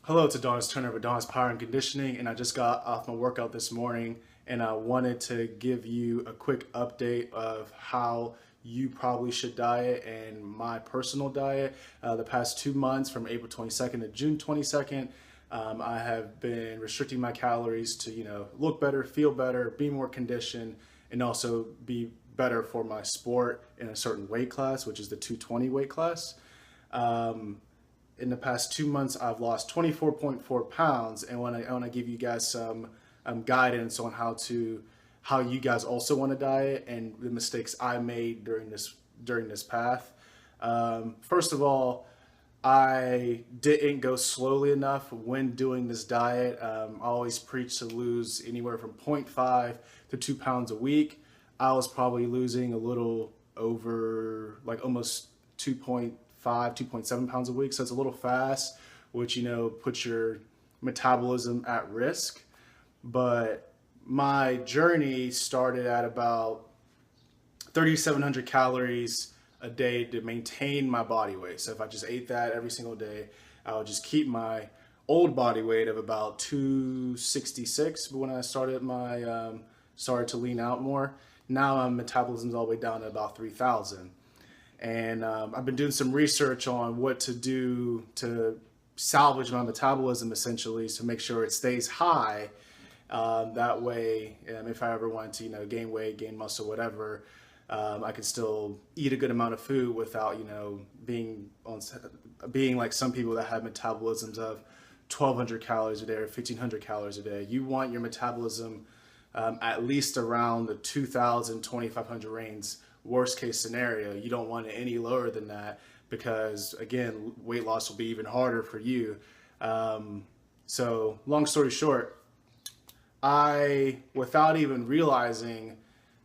Hello, it's Adonis Turner of Adonis Power and Conditioning, and I just got off my workout this morning, and I wanted to give you a quick update of how you probably should diet and my personal diet. The past 2 months, from April 22nd to June 22nd, I have been restricting my calories to, look better, feel better, be more conditioned, and also be better for my sport in a certain weight class, which is the 220 weight class. In the past 2 months, I've lost 24.4 pounds, and I want to give you guys some guidance on how you guys also want to diet and the mistakes I made during this path. First of all, I didn't go slowly enough when doing this diet. I always preach to lose anywhere from 0.5 to 2 pounds a week. I was probably losing a little over, like almost 2.5, 2.7 pounds a week. So it's a little fast, which, puts your metabolism at risk. But my journey started at about 3,700 calories a day to maintain my body weight. So if I just ate that every single day, I would just keep my old body weight of about 266. But when I started to lean out more, now my metabolism's all the way down to about 3,000. And I've been doing some research on what to do to salvage my metabolism, essentially, to make sure it stays high. That way, if I ever want to, gain weight, gain muscle, whatever, I can still eat a good amount of food without, being like some people that have metabolisms of 1,200 calories a day or 1,500 calories a day. You want your metabolism at least around the 2,000, 2,500 range. Worst case scenario, you don't want it any lower than that because, again, weight loss will be even harder for you. So long story short, without even realizing,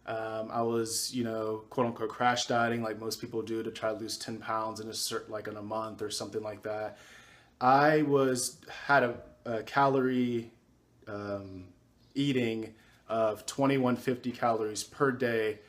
I was, quote unquote crash dieting like most people do to try to lose 10 pounds in in a month or something like that. I had a calorie eating of 2,150 calories per day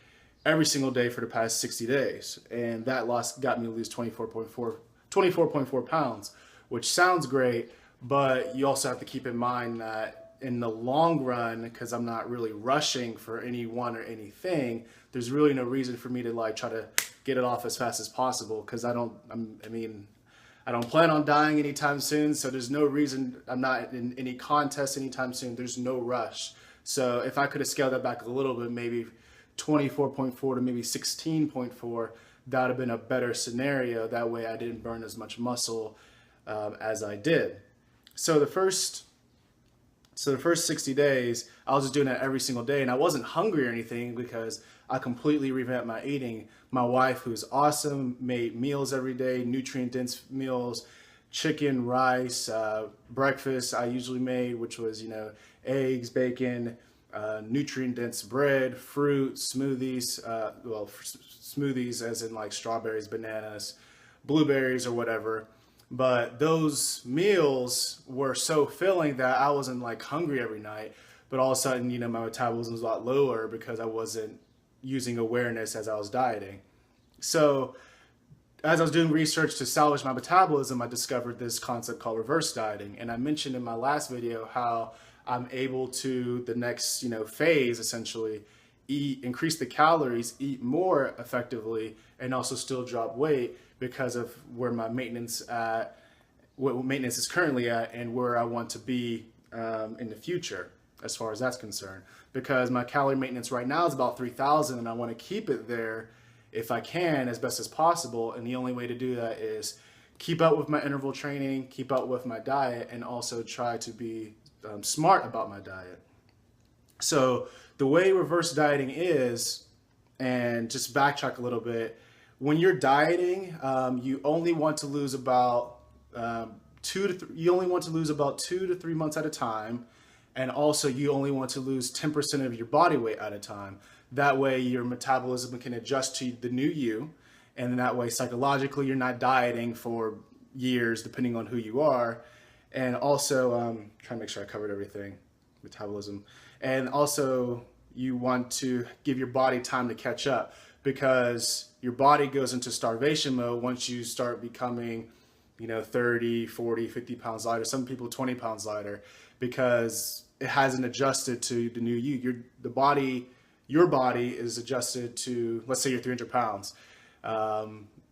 every single day for the past 60 days. And that loss got me to lose 24.4 pounds, which sounds great, but you also have to keep in mind that in the long run, because I'm not really rushing for anyone or anything, there's really no reason for me to try to get it off as fast as possible, because I don't plan on dying anytime soon, so there's no reason. I'm not in any contest anytime soon. There's no rush. So if I could have scaled that back a little bit, maybe 24.4 to maybe 16.4, that would have been a better scenario. That way I didn't burn as much muscle as I did. So the first 60 days, I was just doing that every single day, and I wasn't hungry or anything because I completely revamped my eating. My wife, who's awesome, made meals every day, nutrient-dense meals, chicken, rice, breakfast I usually made, which was, eggs, bacon, nutrient-dense bread, fruit, smoothies, smoothies as in like strawberries, bananas, blueberries, or whatever. But those meals were so filling that I wasn't hungry every night. But all of a sudden, my metabolism was a lot lower because I wasn't using awareness as I was dieting. So as I was doing research to salvage my metabolism, I discovered this concept called reverse dieting. And I mentioned in my last video how I'm able to, the next, phase, essentially, increase the calories, eat more effectively, and also still drop weight because of where my maintenance is currently at and where I want to be in the future, as far as that's concerned. Because my calorie maintenance right now is about 3,000, and I want to keep it there if I can, as best as possible. And the only way to do that is keep up with my interval training, keep up with my diet, and also try to be smart about my diet. So the way reverse dieting is, and just backtrack a little bit, when you're dieting, you only want to lose about 2 to 3 months at a time, and also you only want to lose 10% of your body weight at a time. That way your metabolism can adjust to the new you, and that way psychologically you're not dieting for years, depending on who you are. And also, trying to make sure I covered everything, metabolism. And also, you want to give your body time to catch up, because your body goes into starvation mode once you start becoming 30, 40, 50 pounds lighter, some people 20 pounds lighter, because it hasn't adjusted to the new you. Your body is adjusted to, let's say you're 300 pounds.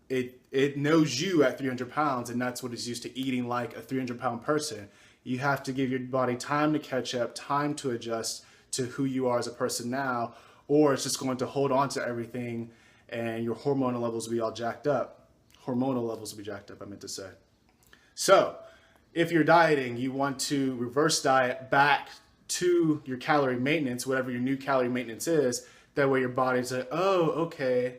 It knows you at 300 pounds, and that's what it's used to eating like a 300-pound person. You have to give your body time to catch up, time to adjust to who you are as a person now, or it's just going to hold on to everything and your hormonal levels will be all jacked up. Hormonal levels will be jacked up, I meant to say. So if you're dieting, you want to reverse diet back to your calorie maintenance, whatever your new calorie maintenance is. That way your body's like, oh, okay.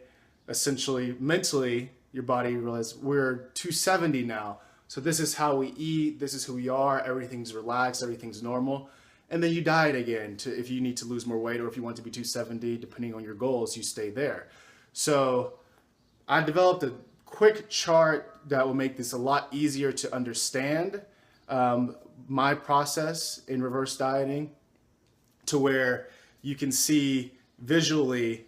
Essentially, mentally, your body realizes we're 270 now. So this is how we eat. This is who we are. Everything's relaxed. Everything's normal. And then you diet again if you need to lose more weight, or if you want to be 270, depending on your goals, you stay there. So I developed a quick chart that will make this a lot easier to understand, my process in reverse dieting, to where you can see visually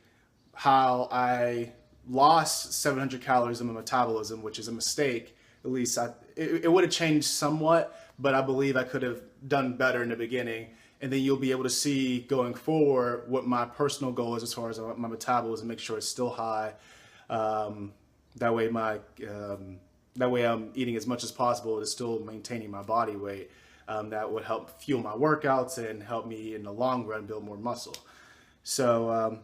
how I lost 700 calories in my metabolism, which is a mistake. At least it would have changed somewhat, but I believe I could have done better in the beginning. And then you'll be able to see going forward what my personal goal is as far as my metabolism, make sure it's still high. That way I'm eating as much as possible to still maintaining my body weight. That would help fuel my workouts and help me in the long run build more muscle. So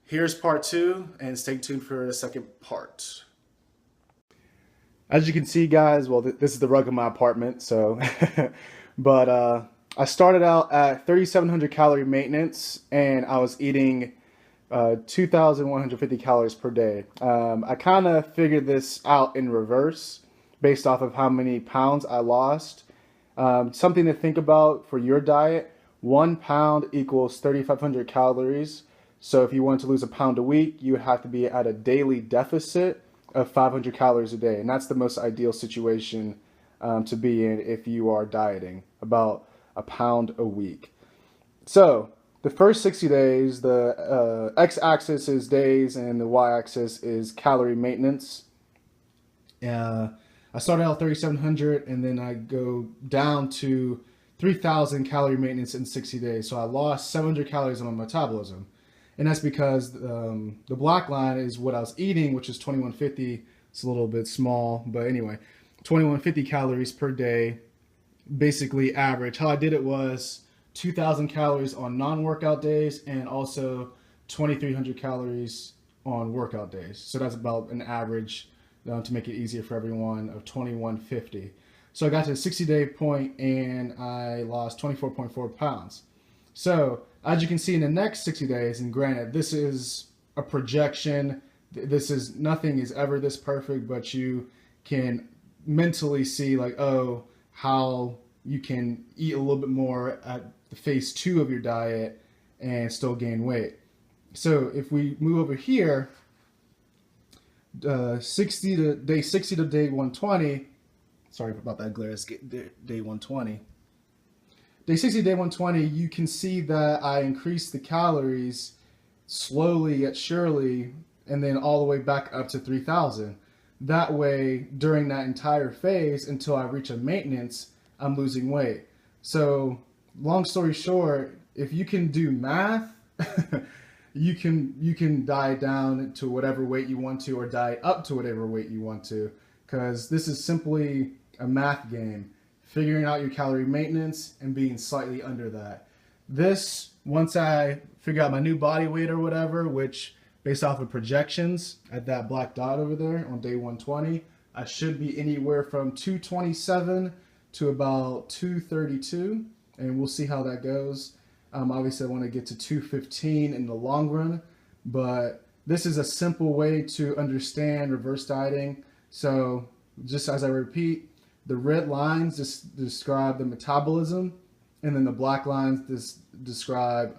here's part 2, and stay tuned for the second part. As you can see, guys, well, this is the rug of my apartment, so but I started out at 3,700 calorie maintenance, and I was eating 2,150 calories per day. I kind of figured this out in reverse based off of how many pounds I lost. Something to think about for your diet: 1 pound equals 3,500 calories. So if you want to lose a pound a week, you would have to be at a daily deficit of 500 calories a day. And that's the most ideal situation to be in if you are dieting, about a pound a week. So the first 60 days, the x-axis is days and the y-axis is calorie maintenance. I started out 3,700, and then I go down to 3,000 calorie maintenance in 60 days. So I lost 700 calories on my metabolism. And that's because the black line is what I was eating, which is 2,150. It's a little bit small, but anyway, 2,150 calories per day, basically average. How I did it was 2,000 calories on non-workout days, and also 2,300 calories on workout days. So that's about an average, to make it easier for everyone, of 2,150. So I got to the 60-day point, and I lost 24.4 pounds. So as you can see in the next 60 days, and granted, this is a projection, nothing is ever this perfect, but you can mentally see like, oh, how you can eat a little bit more at the phase 2 of your diet and still gain weight. So if we move over here, day 60 to day 120, sorry about that glare, let's get day 120. Day 60 to day 120, you can see that I increased the calories slowly yet surely, and then all the way back up to 3,000. That way, during that entire phase, until I reach a maintenance, I'm losing weight. So, long story short, if you can do math, you can diet down to whatever weight you want to, or diet up to whatever weight you want to, because this is simply a math game. Figuring out your calorie maintenance and being slightly under that. This, once I figure out my new body weight or whatever, which based off of projections at that black dot over there on day 120, I should be anywhere from 227 to about 232, and we'll see how that goes. Obviously I want to get to 215 in the long run, but this is a simple way to understand reverse dieting. So just as I repeat, the red lines just describe the metabolism, and then the black lines describe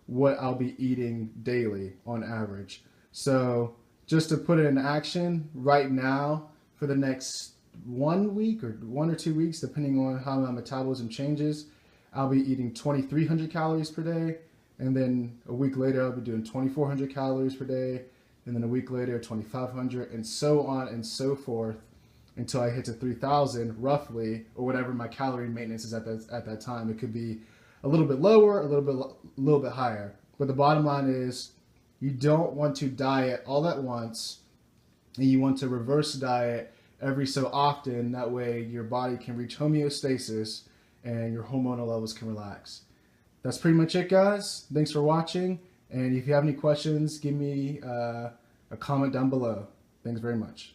what I'll be eating daily on average. So just to put it in action, right now, for the next 1 week or 1 or 2 weeks, depending on how my metabolism changes, I'll be eating 2,300 calories per day, and then a week later I'll be doing 2,400 calories per day, and then a week later 2,500, and so on and so forth. until I hit to 3,000 roughly, or whatever my calorie maintenance is at that time. It could be a little bit lower, a little bit higher. But the bottom line is, you don't want to diet all at once, and you want to reverse diet every so often. That way your body can reach homeostasis and your hormonal levels can relax. That's pretty much it, guys. Thanks for watching. And if you have any questions, give me a comment down below. Thanks very much.